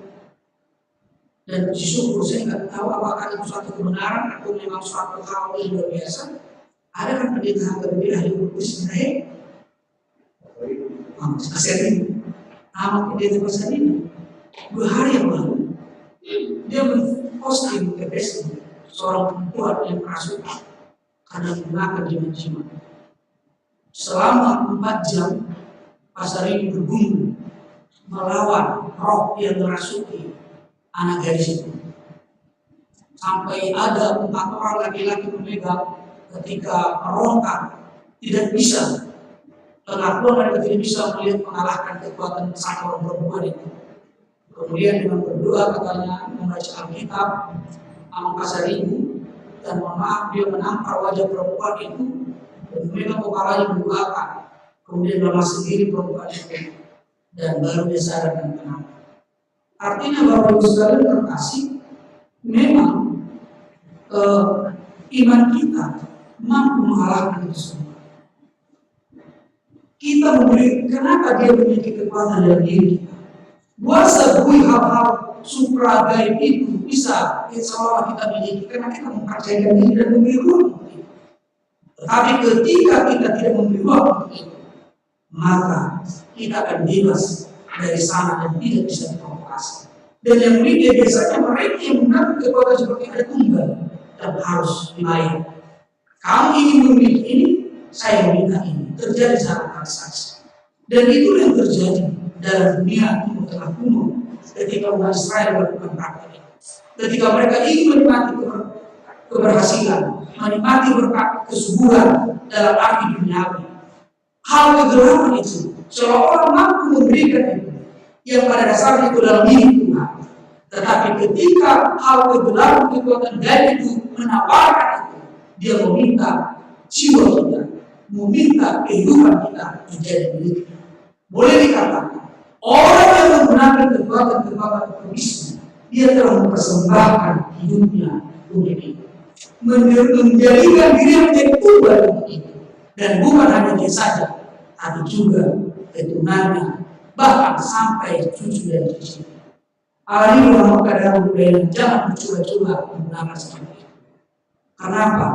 Dan justru saya nggak tahu apakah itu suatu kebenaran atau memang suatu hal yang luar biasa. Ada kan pendeta berbeda ahli kultus Israel. Aserin, nama pendeta Aserin. 2 hari yang lalu dia memposting ke Facebook seorang perempuan yang kerasukan karena menggunakan jimat-jimat. selama 4 jam pasar ini bergumul melawan roh yang merasuki anak gadis itu. Sampai ada 4 orang laki-laki memegang ketika merontak, tidak bisa. Pengakuan mereka tidak bisa melihat mengalahkan kekuatan sang orang perempuan itu. Kemudian dengan berdoa katanya membaca Alkitab, pasar ibu, dan mohon maaf dia menampar wajah perempuan itu dan memegang kepalanya mendoakan. Kemudian lemas sendiri perempuan itu dan baru dia sadar dan tenang. Artinya Bapak Ibu sekalian terkasih, memang iman kita mampu mengalahkan itu semua. Kita memberi, kenapa dia memiliki kekuatan dalam diri kita? Buat hal-hal supra gaib itu bisa seolah kita miliki karena kita mempercayakan diri dan memberi ruang untuk itu. Tetapi ketika kita tidak memberi ruang untuk itu, maka kita akan bebas dari sana dan tidak bisa diprovokasi. Dan yang media biasanya mereka yang mendapat kekuatan seperti ada tunggal dan harus dibayar. Kamu ingin memiliki ini, saya minta ini. Terjadi secara transaksi. Dan itu yang terjadi dalam dunia Timur Tengah kuno ketika umat Israel melakukan praktek ini. Ketika mereka ingin menikmati keberhasilan, menikmati berkat kesuburan dalam arti duniawi, hal kegelapan itu seolah-olah mampu memberikan itu yang pada dasarnya itu dalam diri Tuhan. Tetapi ketika hal kegelapan kekuatan gaib itu menawarkan itu, dia meminta jiwa kita, meminta kehidupan kita menjadi miliknya. Boleh dikatakan orang yang menggunakan kekuatan pebisnis, dia telah mempersembahkan hidupnya untuk itu, menjadikan diri menjadi tumbal untuk itu, dan bukan hanya dia saja, tapi juga keturunannya, bahkan sampai cucu dan cucu. Hal ini merupakan budaya jangan bercoba-coba menggunakan seperti itu. Kenapa?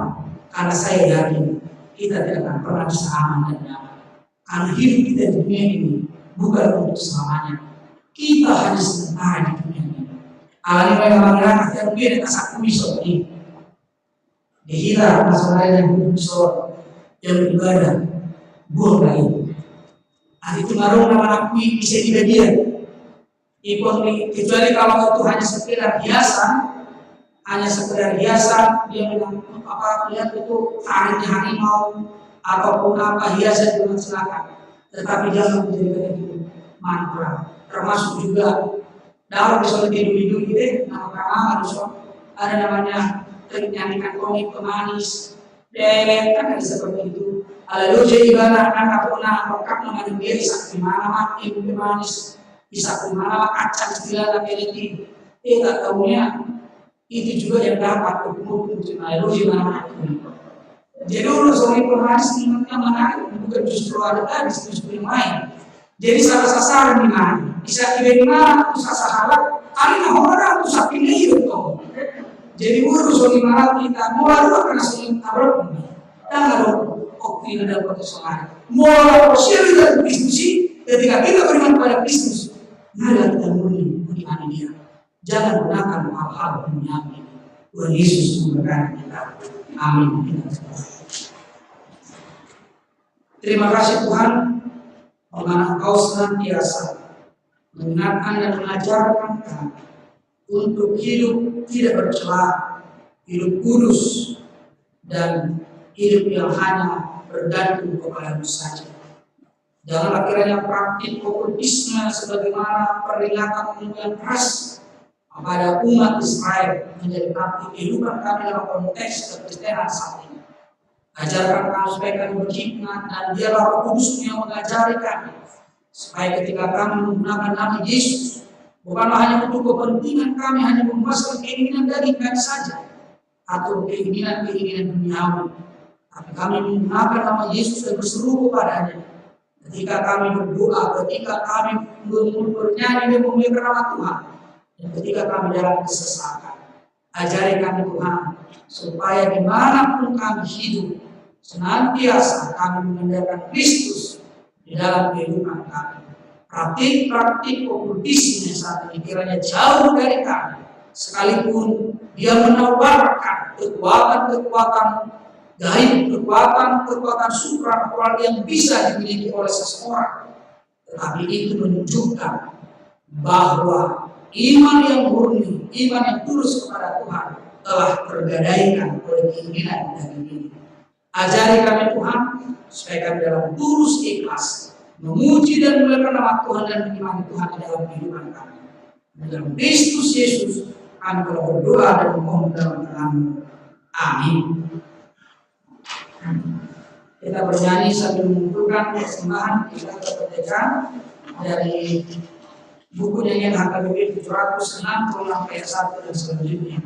Karena saya yakin kita tidak akan pernah bisa aman dan nyaman. Karena hidup kita di dunia ini bukan untuk selamanya. Kita hanya sementara di dunia ini. Alani mereka mengatakan yang dia atas aku bisa ini. Dihira masalah yang hidup yang beribadah buang lagi. Nanti itu marung nama aku bisa tidak dia. Kecuali kalau itu hanya sekedar hiasan, dia bilang apa lihat itu taringnya harimau ataupun apa hiasan dengan silakan. Tetapi jangan menjadikan itu mantra. Termasuk juga dalam misalnya tidur gitu, nama ada namanya nyanyikan komik pemanis, kan ada seperti itu. Lalu jadi ibarat anak lengkap namanya dia sakti mana mati pemanis, bisa mana kacang segala lagi. Tak tahunya itu juga yang dapat hukum lalu gimana? Jadi urusan pemanis ini menarik bukan justru ada tadi justru yang lain. Jadi salah sasaran di mana? Bisa di mana? Usaha halal. Kali orang tuh sakitnya itu. Jadi urusan di mana kita mau lalu karena sering tabrok. Dan lalu kopi ada persoalan. Mau lalu share dan diskusi ketika kita beriman pada Kristus. Mari kita murni bagaimana dia. Jangan gunakan hal-hal duniawi. Tuhan Yesus memberkati kita. Amin. Terima kasih Tuhan, karena Engkau senantiasa mengingatkan dan mengajarkan kami untuk hidup tidak bercela, hidup kudus, dan hidup yang hanya bergantung kepada-Mu saja. Janganlah kiranya praktik okultisme sebagaimana peringatan yang keras kepada umat Israel menjadi praktik kehidupan kami dalam konteks kekristenan saat ini. Ajarkan kami supaya kami berhikmat dan biarlah Roh Kudus yang mengajari kami supaya ketika kami menggunakan nama Yesus bukanlah hanya untuk kepentingan kami hanya memuaskan keinginan daging kami saja atau keinginan duniawi, tapi kami menggunakan nama Yesus dan berseru kepadanya. Ketika kami berdoa, ketika kami bernyanyi dan memuliakan nama Tuhan, dan ketika kami dalam kesesatan, ajari kami Tuhan supaya dimanapun kami hidup, senantiasa kami mengendarkan Kristus di dalam kehidupan kami. Praktik-praktik okultisme saat ini kiranya jauh dari kami, sekalipun dia menawarkan kekuatan-kekuatan gaib, kekuatan supranatural yang bisa dimiliki oleh seseorang. Tetapi itu menunjukkan bahwa iman yang murni, iman yang tulus kepada Tuhan telah tergadaikan oleh keinginan daging ini. Ajari kami Tuhan, supaya kami dalam tulus ikhlas memuji dan memuliakan nama Tuhan dan mengimani Tuhan di dalam kehidupan kami. Dalam Kristus Yesus kami telah berdoa dan memohon dalam nama-Mu. Amin. Kita bernyanyi sambil mengumpulkan persembahan kita kemerdekaan dari buku nyanyian HKBP 706 ayat 1 dan selanjutnya.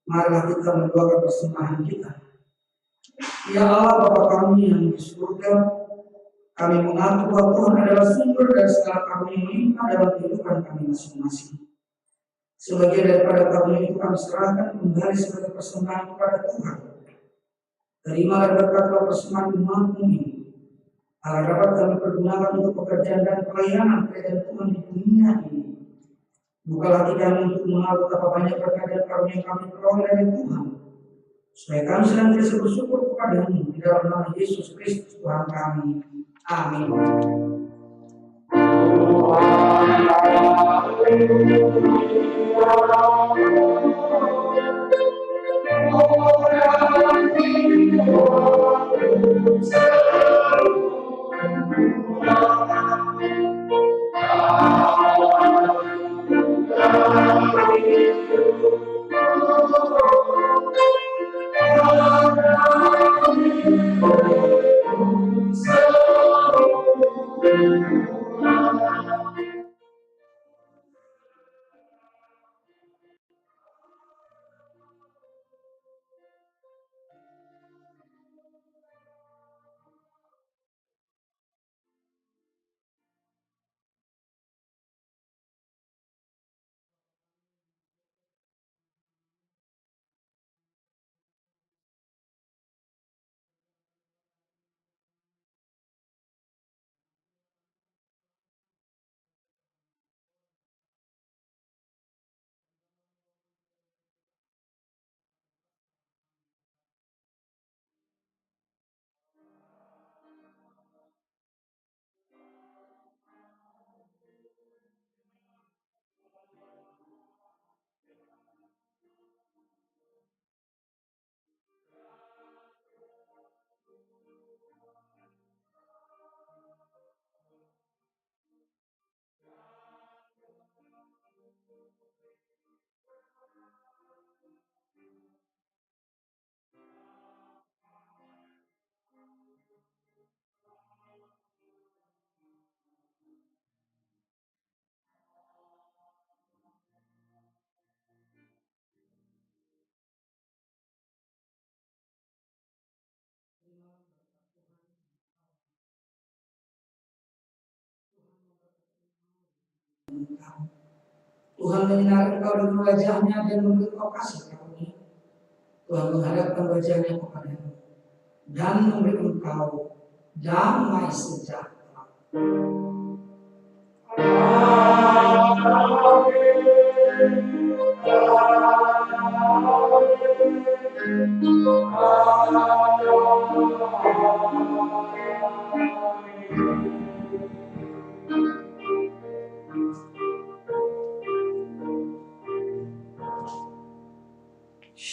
Marilah kita mendoakan persembahan kita. Ya Allah Bapa kami yang di surga, kami mengaku bahwa Tuhan adalah sumber dari segala karunia yang melimpah dalam kehidupan kami masing-masing. Sebagian daripada karunia itu kami serahkan kembali sebagai persembahan kepada Tuhan. Terima dan berkatlah persembahan umat-Mu ini, agar dapat kami pergunakan untuk pekerjaan dan pelayanan kerajaan Tuhan di dunia ini. Bukalah hati kami untuk mengenal betapa banyak berkat dan karunia yang kami peroleh dari Tuhan, supaya kami senantiasa bersyukur kepada-Mu di dalam nama Yesus Kristus Tuhan kami. Amin. Tuhan menyinari engkau dengan wajahnya dan memberi engkau kasih karunia. Tuhan menghadapkan wajahnya kepadamu dan memberi engkau damai sejahtera.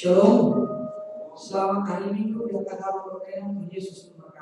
Shalom. Selamat hari Minggu dan tanggal Tuhan Yesus memberkati.